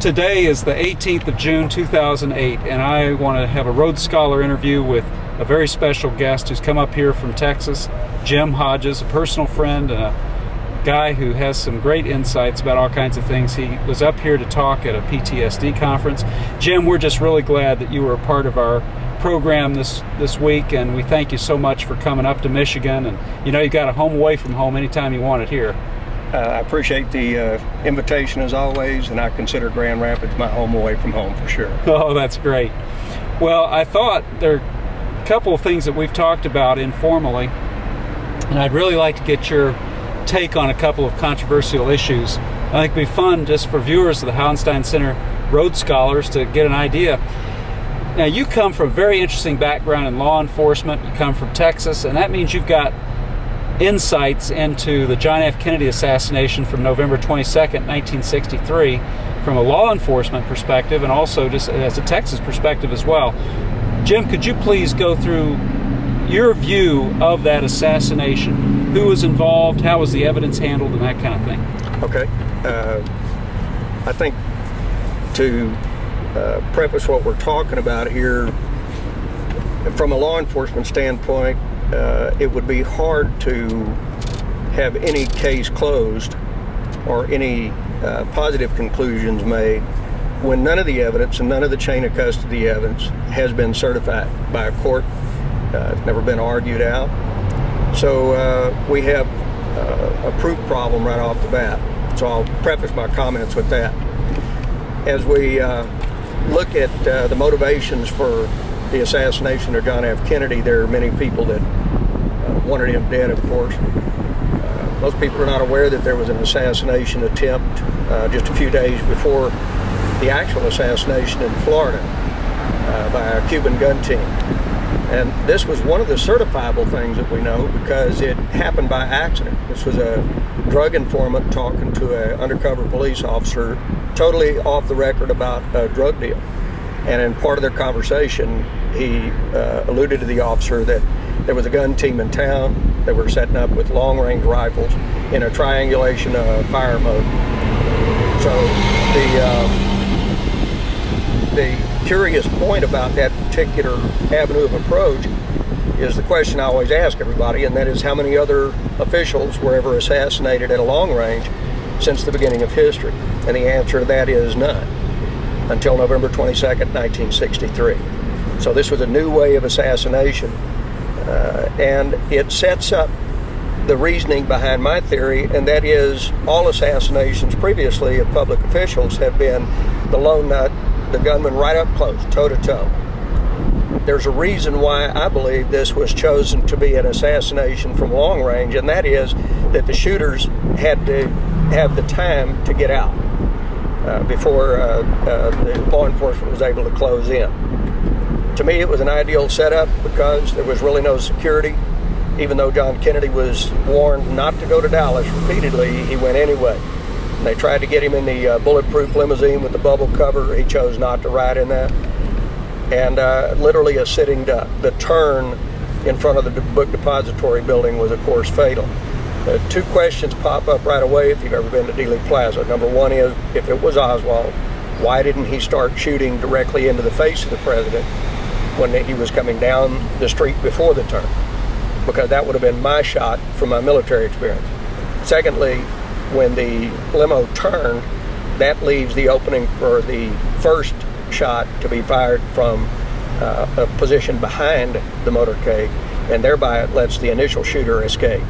Today is the 18th of June 2008, and I want to have a Rhodes Scholar interview with a very special guest who's come up here from Texas, Jim Hodges, a personal friend and a guy who has some great insights about all kinds of things. He was up here to talk at a PTSD conference. Jim, we're just really glad that you were a part of our program this week, and we thank you so much for coming up to Michigan. And you know, you got a home away from home anytime you want it here. I appreciate the invitation as always, and I consider Grand Rapids my home away from home for sure. Oh, that's great. Well, I thought there are a couple of things that we've talked about informally, and I'd really like to get your take on a couple of controversial issues. I think it'd be fun just for viewers of the Hauenstein Center Rhodes Scholars to get an idea. Now, you come from a very interesting background in law enforcement. You come from Texas, and that means you've got insights into the John F. Kennedy assassination from November 22nd, 1963, from a law enforcement perspective and also just as a Texas perspective as well. Jim, could you please go through your view of that assassination? Who was involved? How was the evidence handled, and that kind of thing? Okay. I think to preface what we're talking about here, from a law enforcement standpoint, it would be hard to have any case closed or any positive conclusions made when none of the evidence and none of the chain of custody evidence has been certified by a court. It's never been argued out. So we have a proof problem right off the bat. So I'll preface my comments with that. As we look at the motivations for the assassination of John F. Kennedy, there are many people that wanted him dead, of course. Most people are not aware that there was an assassination attempt just a few days before the actual assassination in Florida by a Cuban gun team. And this was one of the certifiable things that we know because it happened by accident. This was a drug informant talking to an undercover police officer, totally off the record about a drug deal. And in part of their conversation, he alluded to the officer that there was a gun team in town. They were setting up with long-range rifles in a triangulation fire mode. So the curious point about that particular avenue of approach is the question I always ask everybody, and that is, how many other officials were ever assassinated at a long range since the beginning of history? And the answer to that is none, until November 22nd, 1963. So this was a new way of assassination, and it sets up the reasoning behind my theory, and that is all assassinations previously of public officials have been the lone nut, the gunman right up close, toe-to-toe. There's a reason why I believe this was chosen to be an assassination from long range, and that is that the shooters had to have the time to get out before the law enforcement was able to close in. To me, it was an ideal setup because there was really no security. Even though John Kennedy was warned not to go to Dallas repeatedly, he went anyway. And they tried to get him in the bulletproof limousine with the bubble cover. He chose not to ride in that. And literally a sitting duck. The turn in front of the book depository building was, of course, fatal. Two questions pop up right away if you've ever been to Dealey Plaza. Number one is, if it was Oswald, why didn't he start shooting directly into the face of the president when he was coming down the street before the turn? Because that would have been my shot from my military experience. Secondly, when the limo turned, that leaves the opening for the first shot to be fired from a position behind the motorcade, and thereby it lets the initial shooter escape.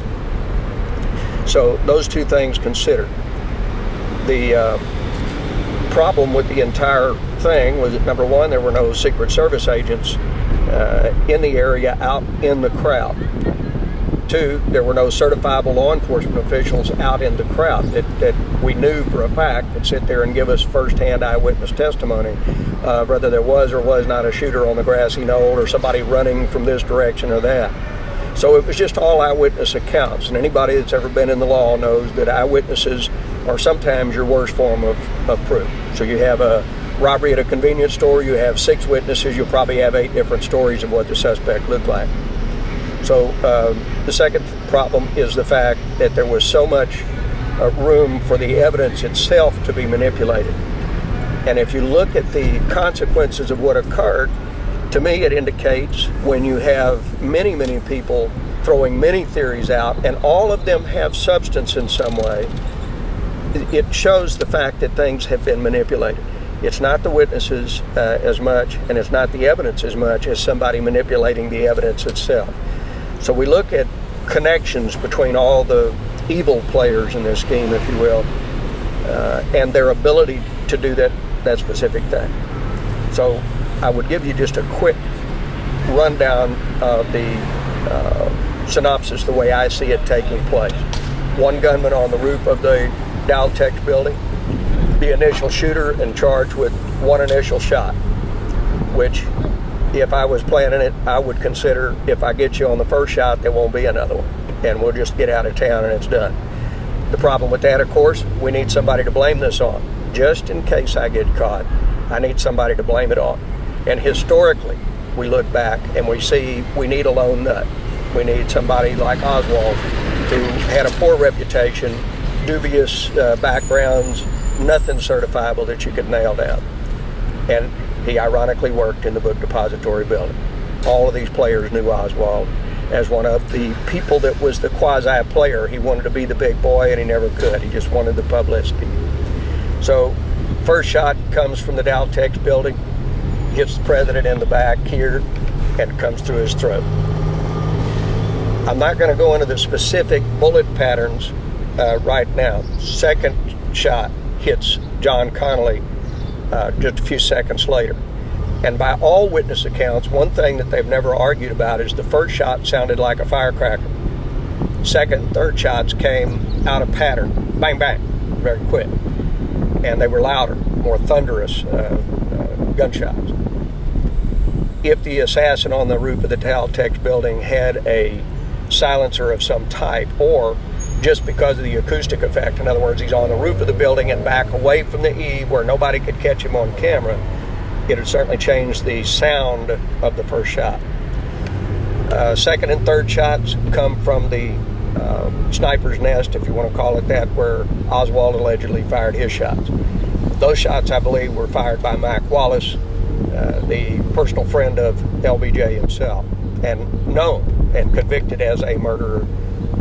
So those two things considered. The problem with the entire thing was that, number one, there were no Secret Service agents in the area out in the crowd. Two, there were no certifiable law enforcement officials out in the crowd that we knew for a fact could sit there and give us first-hand eyewitness testimony whether there was or was not a shooter on the grassy knoll or somebody running from this direction or that. So it was just all eyewitness accounts, and anybody that's ever been in the law knows that eyewitnesses are sometimes your worst form of proof. So you have a robbery at a convenience store, you have 6 witnesses, you'll probably have 8 different stories of what the suspect looked like. So the second problem is the fact that there was so much room for the evidence itself to be manipulated. And if you look at the consequences of what occurred, to me it indicates when you have many, many people throwing many theories out and all of them have substance in some way, it shows the fact that things have been manipulated. It's not the witnesses as much, and it's not the evidence as much as somebody manipulating the evidence itself. So we look at connections between all the evil players in this scheme, if you will, and their ability to do that specific thing. So I would give you just a quick rundown of the synopsis, the way I see it taking place. One gunman on the roof of the Daltex building, the initial shooter and charged with one initial shot, which if I was planning it, I would consider if I get you on the first shot, there won't be another one, and we'll just get out of town and it's done. The problem with that, of course, we need somebody to blame this on. Just in case I get caught, I need somebody to blame it on. And historically, we look back and we see we need a lone nut. We need somebody like Oswald, who had a poor reputation, dubious backgrounds, nothing certifiable that you could nail down. And he ironically worked in the book depository building. All of these players knew Oswald as one of the people that was the quasi-player. He wanted to be the big boy and he never could. He just wanted the publicity. So first shot comes from the Daltex building, hits the president in the back here, and comes through his throat. I'm not going to go into the specific bullet patterns right now. Second shot hits John Connolly just a few seconds later. And by all witness accounts, one thing that they've never argued about is the first shot sounded like a firecracker. Second and third shots came out of pattern, bang, bang, very quick. And they were louder, more thunderous gunshots. If the assassin on the roof of the Daltex building had a silencer of some type, or just because of the acoustic effect, in other words, he's on the roof of the building and back away from the eave where nobody could catch him on camera, it would certainly change the sound of the first shot. Second and third shots come from the sniper's nest, if you want to call it that, where Oswald allegedly fired his shots. Those shots, I believe, were fired by Mac Wallace, the personal friend of LBJ himself, and known and convicted as a murderer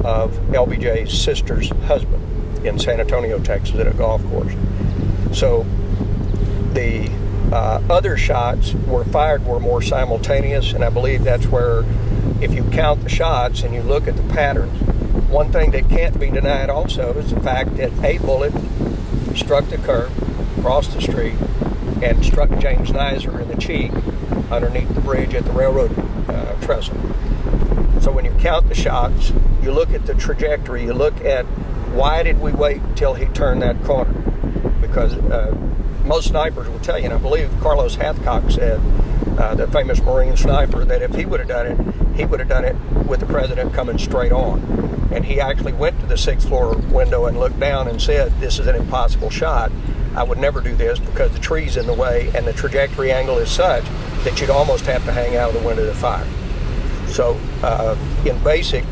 of LBJ's sister's husband in San Antonio, Texas, at a golf course. So the other shots were fired were more simultaneous, and I believe that's where, if you count the shots and you look at the patterns, one thing that can't be denied also is the fact that a bullet struck the curb, crossed the street, and struck James Nizer in the cheek underneath the bridge at the railroad trestle. So when you count the shots, you look at the trajectory, you look at why did we wait till he turned that corner? Because most snipers will tell you, and I believe Carlos Hathcock said, the famous Marine sniper, that if he would have done it, he would have done it with the president coming straight on. And he actually went to the 6th floor window and looked down and said, this is an impossible shot. I would never do this because the tree's in the way and the trajectory angle is such that you'd almost have to hang out of the window to fire. So in basic,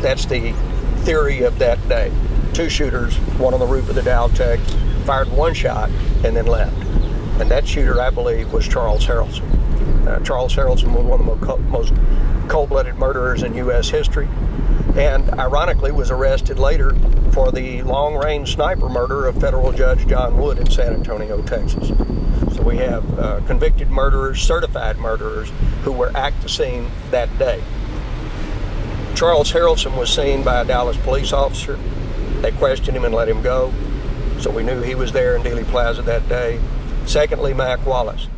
that's the theory of that day. Two shooters, one on the roof of the Daltex, fired one shot and then left. And that shooter, I believe, was Charles Harrelson. Charles Harrelson was one of the most cold-blooded murderers in U.S. history, and ironically was arrested later for the long-range sniper murder of federal judge John Wood in San Antonio, Texas. So we have convicted murderers, certified murderers, who were at the scene that day. Charles Harrelson was seen by a Dallas police officer. They questioned him and let him go. So we knew he was there in Dealey Plaza that day. Secondly, Mac Wallace.